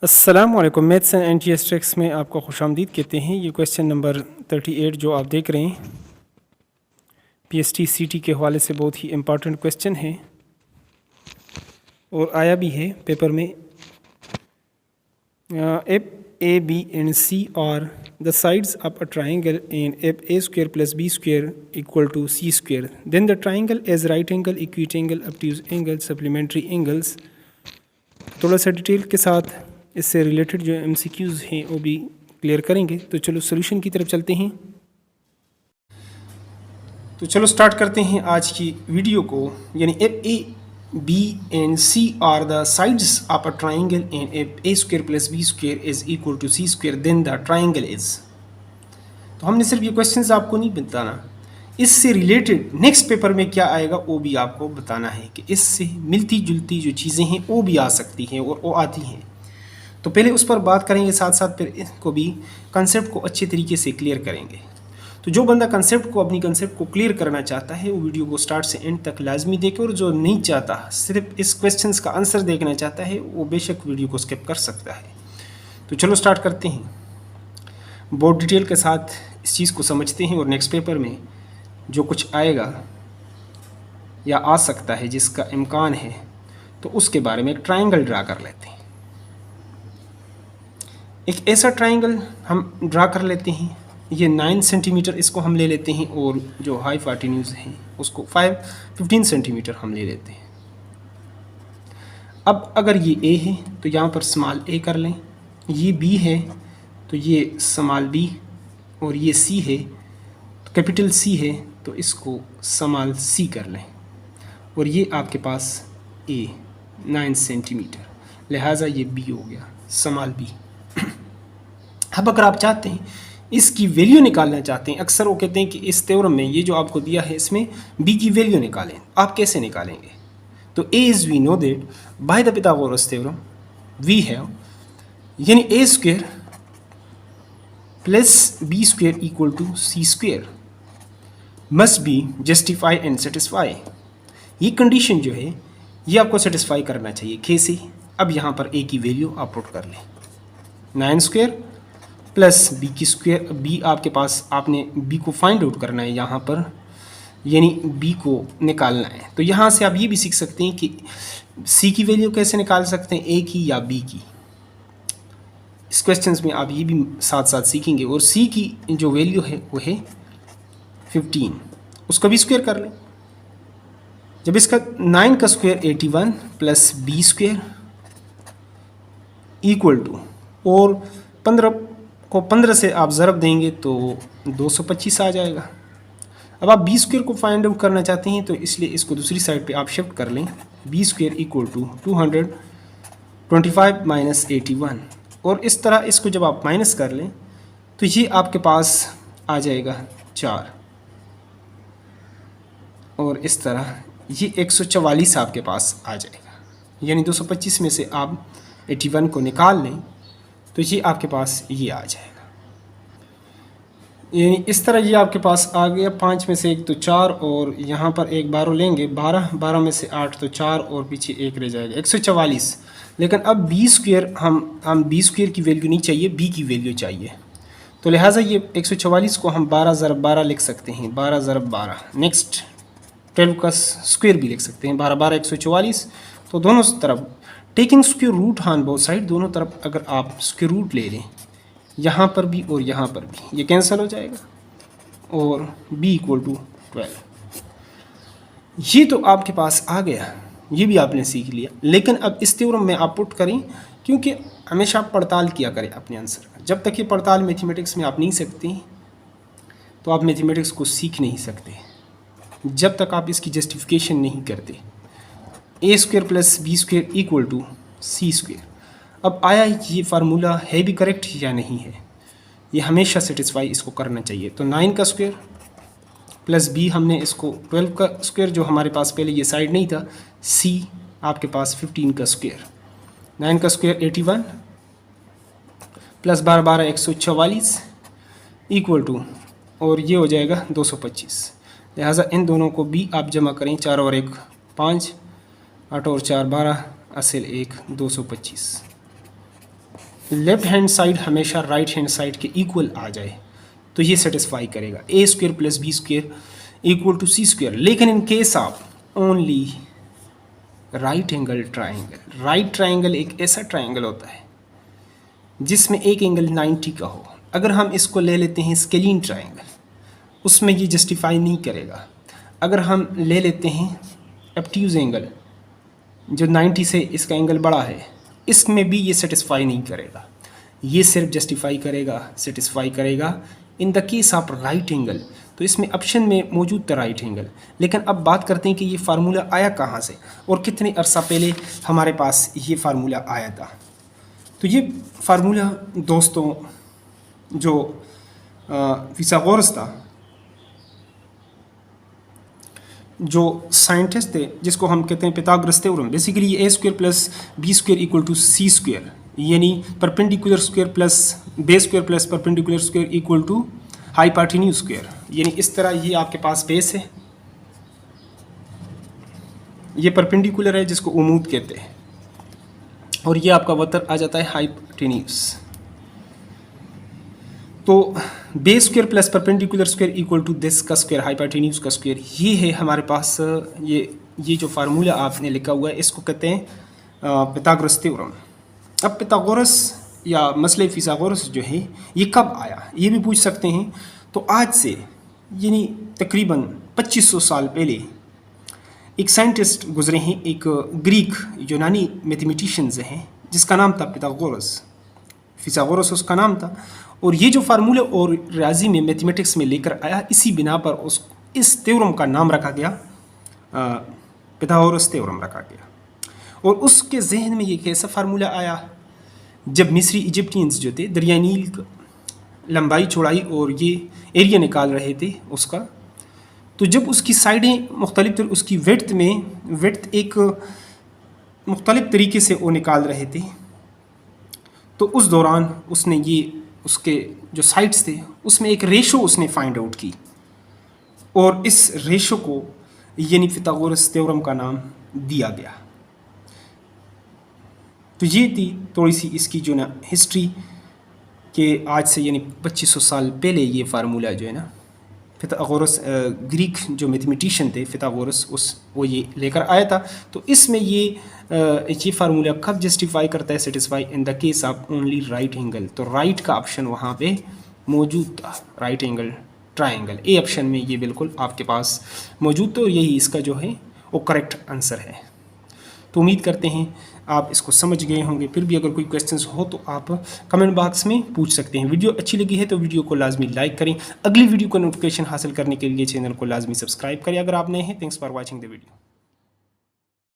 अस्सलामुअलैकुम। Maths and NTS tricks में आपको खुशामदीद कहते हैं। ये क्वेश्चन नंबर 38 जो आप देख रहे हैं पीएसटी सीटी के हवाले से बहुत ही इम्पॉर्टेंट क्वेश्चन है और आया भी है पेपर में। If A B and C are the sides of a triangle and if A square plus B square equal to C square then the triangle as right angle, acute angle, obtuse angle, supplementary angles. थोड़ा सा detail के साथ इससे related जो MCQs हैं वो भी clear करेंगे। तो चलो सॉल्यूशन की तरफ चलते हैं। तो चलो स्टार्ट करते हैं आज की वीडियो को। यानी if A B and C are the sides of a triangle and if A square plus B square is equal to C square then the triangle is. तो हमने सिर्फ ये क्वेश्चंस आपको नहीं बताना, इससे रिलेटेड नेक्स्ट पेपर में क्या आएगा वो भी आपको बताना है कि इससे मिलती जुलती जो चीज़ें हैं वो भी आ सकती हैं और वो आती हैं। तो पहले उस पर बात करेंगे, साथ साथ फिर इसको भी कंसेप्ट को अच्छे तरीके से क्लियर करेंगे। तो जो बंदा अपनी कंसेप्ट को क्लियर करना चाहता है वो वीडियो को स्टार्ट से एंड तक लाजमी देखे, और जो नहीं चाहता सिर्फ इस क्वेश्चंस का आंसर देखना चाहता है वो बेशक वीडियो को स्किप कर सकता है। तो चलो स्टार्ट करते हैं, बहुत डिटेल के साथ इस चीज़ को समझते हैं और नेक्स्ट पेपर में जो कुछ आएगा या आ सकता है जिसका इम्कान है तो उसके बारे में एक ट्राइंगल ड्रा कर लेते हैं। एक ऐसा ट्राइंगल हम ड्रा कर लेते हैं, ये 9 सेंटीमीटर इसको हम ले लेते हैं और जो हाइपोटेन्यूज है उसको 15 सेंटीमीटर हम ले लेते हैं। अब अगर ये ए है तो यहाँ पर स्मॉल ए कर लें, ये बी है तो ये स्मॉल बी, और ये सी है तो कैपिटल सी है तो इसको स्मॉल सी कर लें, और ये आपके पास ए 9 सेंटीमीटर, लिहाजा ये बी हो गया स्मॉल बी। अब अगर आप चाहते हैं इसकी वैल्यू निकालना चाहते हैं, अक्सर वो कहते हैं कि इस थ्योरम में ये जो आपको दिया है इसमें बी की वैल्यू निकालें। आप कैसे निकालेंगे? तो A is we know that by the Pythagoras theorem we have, यानी A square plus B square equal to C square must be justify and satisfy. ये कंडीशन जो है ये आपको सेटिस्फाई करना चाहिए। कैसे? अब यहाँ पर ए की वैल्यू आप पुट कर लें, 9 स्क्वायर प्लस बी की स्क्वायर, बी आपके पास आपने बी को फाइंड आउट करना है यहाँ पर, यानी बी को निकालना है। तो यहाँ से आप ये भी सीख सकते हैं कि सी की वैल्यू कैसे निकाल सकते हैं, ए की या बी की। इस क्वेश्चंस में आप ये भी साथ साथ सीखेंगे। और सी की जो वैल्यू है वो है 15, उसको भी स्क्वायर कर लें। जब इसका 9 का square 81 plus B square equal to, और 15 को 15 से आप ज़रब देंगे तो 225 आ जाएगा। अब आप बी स्क्वायर को फाइंड आउट करना चाहते हैं तो इसलिए इसको दूसरी साइड पे आप शिफ्ट कर लें, b square equal to 225 minus 81, और इस तरह इसको जब आप माइनस कर लें तो ये आपके पास आ जाएगा 4, और इस तरह ये 144 आपके पास आ जाएगा। यानी 225 में से आप 81 को निकाल लें तो ये आपके पास ये आ जाएगा। यानी इस तरह ये आपके पास आ गया। 5 में से 1 तो 4, और यहाँ पर एक 12 लेंगे, 12 में से 8 तो 4, और पीछे 1 रह जाएगा, 144। लेकिन अब बी स्क्वायर हम बी स्क्वायर की वैल्यू नहीं चाहिए, बी की वैल्यू चाहिए। तो लिहाजा ये 144 को हम 12 ज़रब 12 लिख सकते हैं, 12 ज़रब 12। नेक्स्ट 12 का स्क्वायर भी लिख सकते हैं, 12 12 144। तो दोनों तरफ taking square root on both side, दोनों तरफ अगर आप स्क्वायर रूट ले लें, यहाँ पर भी और यहाँ पर भी, ये कैंसिल हो जाएगा, और b इक्वल टू 12। ये तो आपके पास आ गया, ये भी आपने सीख लिया। लेकिन अब इस थ्योरम में आप पुट करें, क्योंकि हमेशा आप पड़ताल किया करें अपने आंसर का। जब तक ये पड़ताल मैथमेटिक्स में आप नहीं सकते तो आप मैथमेटिक्स को सीख नहीं सकते, जब तक आप इसकी जस्टिफिकेशन नहीं करते। A square plus B square equal to C square. अब आया ये फार्मूला है भी करेक्ट या नहीं है, ये हमेशा सेटिस्फाई इसको करना चाहिए। तो 9 का स्क्वायर प्लस बी, हमने इसको 12 का स्क्वायर, जो हमारे पास पहले ये साइड नहीं था, सी आपके पास 15 का स्क्वायर, 9 का स्क्वायर 81 प्लस 12 12 144 इक्वल टू, और ये हो जाएगा 225। लिहाजा इन दोनों को भी आप जमा करें, 4 और 1 5, 8 और 4 12, असल 1 225। लेफ्ट हैंड साइड हमेशा राइट हैंड साइड के इक्वल आ जाए तो ये सेटिस्फाई करेगा, A square plus B square equal to C square. लेकिन in case of only right angle triangle, right triangle एक ऐसा ट्राइंगल होता है जिसमें एक एंगल 90 का हो। अगर हम इसको ले लेते हैं स्केलिन ट्राइंगल, उसमें ये जस्टिफाई नहीं करेगा। अगर हम ले लेते हैं एब्ट्यूज एंगल जो 90 से इसका एंगल बड़ा है, इसमें भी ये सेटिस्फाई नहीं करेगा। ये सिर्फ जस्टिफाई करेगा, सेटिस्फाई करेगा in the case of right angle. तो इसमें ऑप्शन में मौजूद था राइट एंगल। लेकिन अब बात करते हैं कि ये फार्मूला आया कहाँ से और कितने अरसा पहले हमारे पास ये फार्मूला आया था। तो ये फार्मूला दोस्तों जो फिथागोरस था, जो साइंटिस्ट थे जिसको हम कहते हैं Pythagoras theorem, basically A square plus B square equal to C square, यानी perpendicular square plus base square plus perpendicular square equal to hypotenuse square. यानी इस तरह ये आपके पास बेस है, ये परपेंडिकुलर है जिसको उमूद कहते हैं, और ये आपका वतर आ जाता है हाइपोटेन्यूज। तो base square plus perpendicular square equal to this का स्क्वायर हाइपोटेन्यूज का स्क्वायर, ये है हमारे पास। ये जो फार्मूला आपने लिखा हुआ है इसको कहते हैं पिथागोरस थ्योरम। अब पिथागोरस या मसले फिथागोरस जो है ये कब आया, ये भी पूछ सकते हैं। तो आज से यानी तकरीबन 2500 साल पहले एक साइंटिस्ट गुजरे हैं, एक ग्रीक यूनानी मैथमेटिशियंस हैं जिसका नाम था पिथागोरस, फिथागोरस उसका नाम था। और ये जो फार्मूले और रियाजी में मैथमेटिक्स में लेकर आया, इसी बिना पर इस थ्योरम का नाम रखा गया, पिथागोरस थ्योरम रखा गया। और उसके जहन में ये कैसा फार्मूला आया, जब मिस्री इजिप्टियंस जो थे दरिया नील का लंबाई चौड़ाई और ये एरिया निकाल रहे थे उसका, तो जब उसकी साइडें मुख्तलिफ, उसकी विड्थ एक मुख्तलिफ तरीके से वो निकाल रहे थे, तो उस दौरान उसने ये उसके जो साइड्स थे उसमें एक रेशो उसने फाइंड आउट की, और इस रेशो को यानी फिथागोरस थ्योरम का नाम दिया गया। तो ये थी थोड़ी सी इसकी जो ना हिस्ट्री के आज से यानी 2500 साल पहले ये फार्मूला जो है ना फिथागोरस ग्रीक जो मैथमेटिशियन थे फिथागोरस वो ये लेकर आया था। तो इसमें ये फार्मूला कब जस्टिफाई करता है, satisfy in the case of only right angle. तो राइट का ऑप्शन वहाँ पे मौजूद था, right angle triangle, A option में ये बिल्कुल आपके पास मौजूद था, और यही इसका जो है वो करेक्ट आंसर है। तो उम्मीद करते हैं आप इसको समझ गए होंगे। फिर भी अगर कोई क्वेश्चंस हो तो आप कमेंट बॉक्स में पूछ सकते हैं। वीडियो अच्छी लगी है तो वीडियो को लाजमी लाइक करें। अगली वीडियो का नोटिफिकेशन हासिल करने के लिए चैनल को लाजमी सब्सक्राइब करें अगर आप नए हैं। Thanks for watching the video.